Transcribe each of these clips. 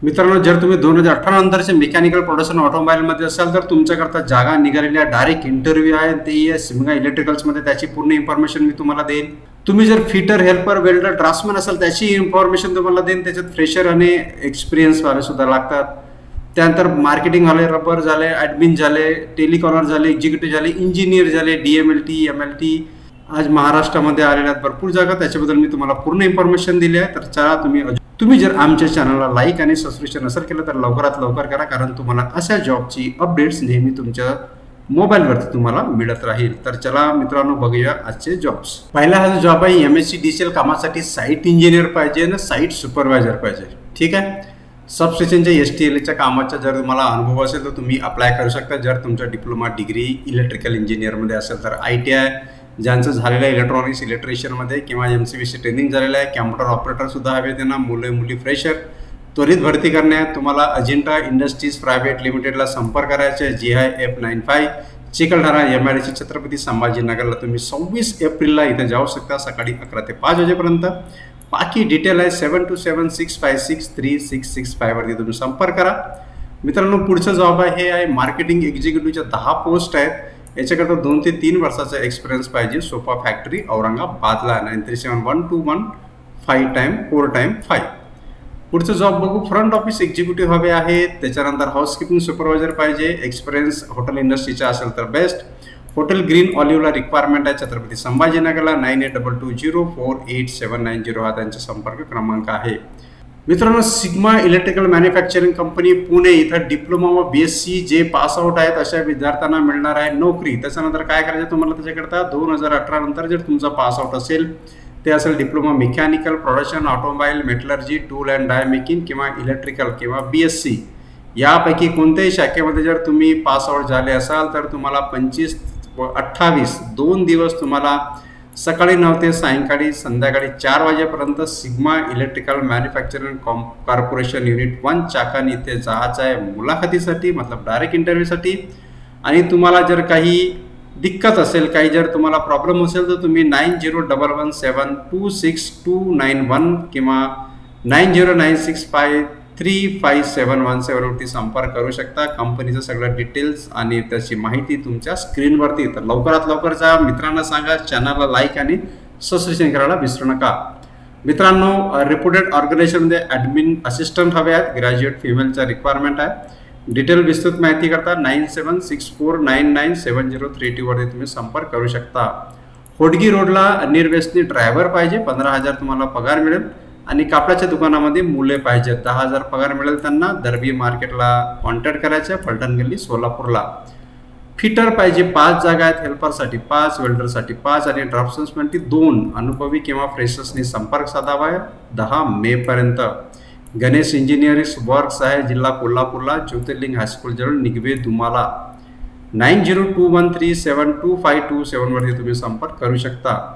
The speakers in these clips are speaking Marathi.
मित्रांनो, जर तुम्ही 2018 नंतरचे मेकॅनिकल प्रोडक्शन ऑटोमोबाईलमध्ये असाल तर तुमच्याकरता जागा निघालेल्या डायरेक्ट इंटरव्ह्यू आहे, तेही आहे सिमगा इलेक्ट्रिकल्समध्ये. त्याची पूर्ण इन्फॉर्मेशन मी तुम्हाला देईन. तुम्ही जर फिटर, हेल्पर, वेल्डर, ड्राफ्ट्समन असाल त्याची इन्फॉर्मेशन तुम्हाला देईन. त्याच्यात फ्रेशर आणि एक्सपिरियन्सवाले सुद्धा लागतात. त्यानंतर मार्केटिंग झाले, रबर झाले, ॲडमिन झाले, टेलिकॉलर झाले, एक्झिक्युटिव्ह झाले, इंजिनियर झाले, DMLT, MLT. आज महाराष्ट्रामध्ये आलेल्या भरपूर जागा, त्याच्याबद्दल मी तुम्हाला पूर्ण इन्फॉर्मेशन दिली आहे. तर चला, तुम्ही जर आमच्या चॅनलला लाईक आणि सबस्क्रिप्शन नसेल केलं तर लवकरात लवकर करा, कारण तुम्हाला अशा जॉबची अपडेट्स नेहमी तुमच्या मोबाईलवरती तुम्हाला मिळत राहील. तर चला मित्रांनो, बघूया आजचे जॉब्स. पहिला हा जॉब आहे MSc कामासाठी साईट इंजिनियर पाहिजे आणि साईट सुपरवायझर पाहिजे. ठीक आहे. सबस्टेशनच्या STLच्या कामाचा जर तुम्हाला अनुभव असेल तर तुम्ही अप्लाय करू शकता. जर तुमचा डिप्लोमा डिग्री इलेक्ट्रिकल इंजिनियरमध्ये असेल तर ITI, ज्यांचं झालेलं आहे इलेक्ट्रॉनिक्स इलेक्ट्रिशियनमध्ये किंवा MCVC ट्रेनिंग झालेलं आहे. कॅम्प्युटर ऑपरेटरसुद्धा हवे त्यांना, मुली फ्रेशर. त्वरित भरती करण्यात तुम्हाला अजिंठा इंडस्ट्रीज प्रायव्हेट लिमिटेडला संपर्क करायचे. GI F95 Chikalthana MIDC Chhatrapati संभाजीनगरला. तुम्ही 26 एप्रिलला इथे जाऊ शकता, सकाळी 11 ते 5 वाजेपर्यंत. बाकी डिटेल आहे 7276563665 वरती तुम्ही संपर्क करा. मित्रांनो, पुढचं जॉब आहे हे आहे मार्केटिंग एक्झिक्युटिव्हच्या 10 पोस्ट आहेत. याच्याकरता 2 ते 3 वर्षाचा एक्सपिरियन्स पाहिजे. सोपा फॅक्टरी औरंगाबादला. 93712215 पुढचं जॉब बघू. फ्रंट ऑफिस एक्झिक्युटिव्ह हवे आहेत. त्याच्यानंतर हाऊसकीपिंग सुपरवायझर पाहिजे. एक्सपिरियन्स हॉटेल इंडस्ट्रीचा असेल तर बेस्ट. हॉटेल ग्रीन ऑलिव्हला रिक्वायरमेंट आहे छत्रपती संभाजीनगरला. 9822048790 हा त्यांचा संपर्क क्रमांक आहे. मित्रांनो, sigma electrical manufacturing company Pune इथं डिप्लोमा व BSc जे पास आउट आहेत अशा विद्यार्थ्यांना मिळणार आहे नोकरी. त्याच्यानंतर काय करायचं तुम्हाला, त्याच्याकरता 2018 नंतर जर तुमचा पास आउट असेल, ते असेल diploma mechanical production automobile metallurgy tool and die making किंवा इलेक्ट्रिकल किंवा BSc यापैकी कोणत्याही शाखेमध्ये जर तुम्ही पास आउट झाले असाल तर तुम्हाला 25 व 28 2 दिवस तुम्हाला सकाळी 9 ते सायंकाळी संध्याकाळी 4 वाजेपर्यंत sigma electrical manufacturing corporation unit 1 Chakan इथे जायचं आहे मुलाखतीसाठी, मतलब डायरेक्ट इंटरव्ह्यूसाठी. आणि तुम्हाला जर काही दिक्कत असेल, काही जर तुम्हाला प्रॉब्लेम असेल तर तुम्ही 9011726291 किंवा 9096535717 वरती संपर्क करू शकता. कंपनीचं सगळं डिटेल्स आणि त्याची माहिती तुमच्या स्क्रीनवरती. तर लवकरात लवकर जा. मित्रांना सांगा चॅनलला लाईक आणि सबस्क्रिप्शन करायला विसरू नका. मित्रांनो, रेप्युटेड ऑर्गनायझेशनमध्ये ॲडमिन असिस्टंट हवे आहेत. ग्रॅज्युएट फिमेलचा रिक्वायरमेंट आहे. डिटेल विस्तृत माहिती करता 9764997032 वरती तुम्ही संपर्क करू शकता. होडगी रोडला निर्व्यसनी ड्रायव्हर पाहिजे. 15,000 तुम्हाला पगार मिळेल. आणि कापडाच्या दुकानामध्ये मुले पाहिजे. 10,000 पगार मिळेल त्यांना. दरबी मार्केटला कॉन्टॅक्ट करायचं आहे, फलटण गल्ली सोलापूरला. फिटर पाहिजे 5 जागा आहेत. हेल्परसाठी 5, वेल्डरसाठी 5 आणि ड्राफ्ट्समनसाठी 2 अनुभवी किंवा फ्रेशर्सनी संपर्क साधावा आहे 10 मे पर्यंत. गणेश इंजिनिअरिंग वर्क्स आहे, जिल्हा कोल्हापूरला. ज्योतिर्लिंग हायस्कूल जवळ निगवे दुमाला. 9021372527 वरती तुम्ही संपर्क करू शकता.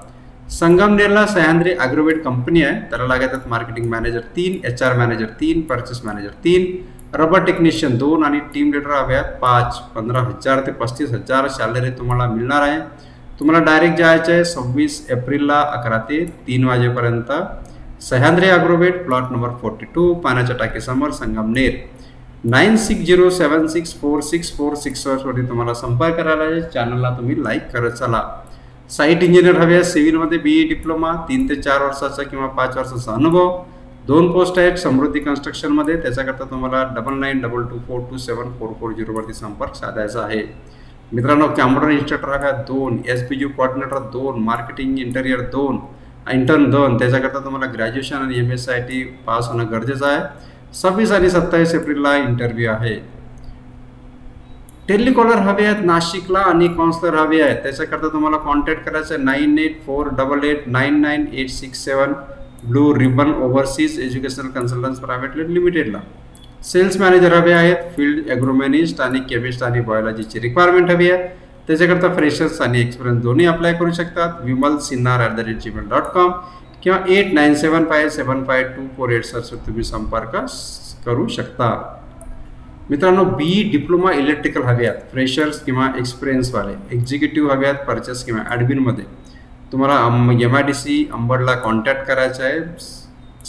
संगमनेरला सह्याद्री ॲग्रोवेट कंपनी आहे. त्याला लागतात marketing manager 3, HR manager 3, purchase manager 3, rubber technician 2 आणि टीम लीडर हवे आहेत 5. 15,000 ते 35,000 सॅलरी तुम्हाला मिळणार आहे. तुम्हाला डायरेक्ट जायचं आहे 26 एप्रिलला 11 ते 3 वाजेपर्यंत. सह्याद्री ॲग्रोवेट, प्लॉट नंबर 42, पाण्याच्या टाकीसमोर, संगमनेर. 9607646466 वरती तुम्हाला संपर्क करायला आहे. चॅनलला तुम्ही लाईक करत चला. साईट इंजिनियर हवे आहे. सिव्हिलमध्ये BE डिप्लोमा, 3 ते 4 वर्षाचा किंवा 5 वर्षाचा अनुभव. 2 पोस्ट आहेत समृद्धी कन्स्ट्रक्शनमध्ये. त्याच्याकरता तुम्हाला 9922427440 वरती संपर्क साधायचा आहे. मित्रांनो, कॅम्प्युटर इन्स्ट्रक्टर हवे आहेत 2, SPG coordinator 2, marketing interior 2, intern 2. त्याच्याकरता तुम्हाला ग्रॅज्युएशन आणि MSc पास होणं गरजेचं आहे. 26 आणि 27 एप्रिलला इंटरव्ह्यू आहे. टेलिकॉलर हवे आहेत नाशिकला आणि काउन्सलर हवे आहेत. त्याच्याकरता तुम्हाला कॉन्टॅक्ट करायचं आहे 9848899867 blue ribbon overseas educational consultants private लिमिटेडला. सेल्स मॅनेजर हवे आहेत. फील्ड ॲग्रोमेनिस्ट आणि केमिस्ट आणि बायोलॉजीची रिक्वायरमेंट हवी आहे. त्याच्याकरता फ्रेशर्स आणि एक्सपिरियन्स दोन्ही अप्लाय करू शकतात. vimalsinnar@gmail.com किंवा 8975752487 तुम्ही संपर्क करू शकता. मित्रांनो, BE डिप्लोमा इलेक्ट्रिकल हवे आहेत. फ्रेशर्स किंवा एक्सपिरियन्सवाले. एक्झिक्युटिव्ह हवे आहेत परचेस किंवा ॲडमिनमध्ये. तुम्हाला MIDC अंबडला कॉन्टॅक्ट करायचं आहे.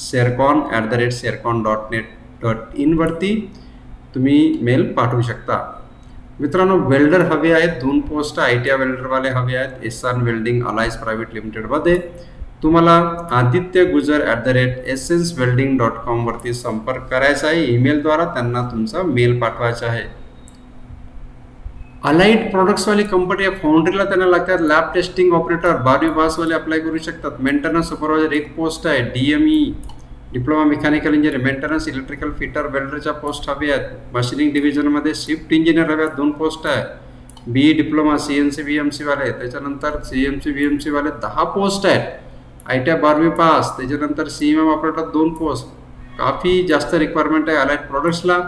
sercon@sercon.net www.ecom.in वरती तुम्ही मेल पाठवू शकता. मित्रांनो, वेल्डर हवे आहेत, 2 पोस्ट ITI वेल्डरवाले हवे आहेत एसान वेल्डिंग अलायन्स प्रायव्हेट लिमिटेडमध्ये. तुम्हाला adityagujar@essence-welding.com वरती संपर्क करायचा आहे. ईमेलद्वारा त्यांना तुमचा मेल पाठवायचा आहे. अलाइड प्रोडक्ट्सवाली कंपनी आहे, फाउंड्रीला त्यांना लागतात लॅब टेस्टिंग ऑपरेटर 12वी पासवाले अप्लाय करू शकतात. मेंटेनन्स सुपरवायझर 1 पोस्ट आहे. DME diploma mechanical engineer, maintenance electrical fitter वेल्डरच्या पोस्ट हवे आहेत. मशीनिंग डिव्हिजनमध्ये शिफ्ट इंजिनियर हवे आहेत, 2 पोस्ट आहे. BE डिप्लोमा CNC VMC वाले, त्याच्यानंतर CNC VMC वाले 10 पोस्ट आहेत. ITI 12वी पास, त्याच्यानंतर CMM ऑपरेटर 2 पोस्ट. काफ़ी जास्त रिक्वायरमेंट आहे अलाइड प्रोडक्ट्सला.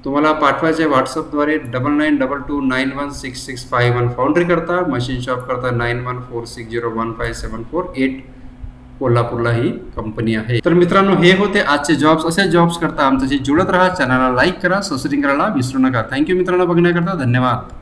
तुम्हाला पाठवायचे व्हॉट्सअपद्वारे 9922916651 फाउंड्री करता, मशीन शॉप करता 9146015748 कोल्हापूरला ही कंपनी आहे. तर मित्रांनो, हे होते आजचे जॉब्स. असे जॉब्स करता आमच्याशी जुळत राहा. चॅनलला लाईक करा, सबस्क्राईब करायला विसरू नका. थँक्यू मित्रांनो बघण्याकरता. धन्यवाद.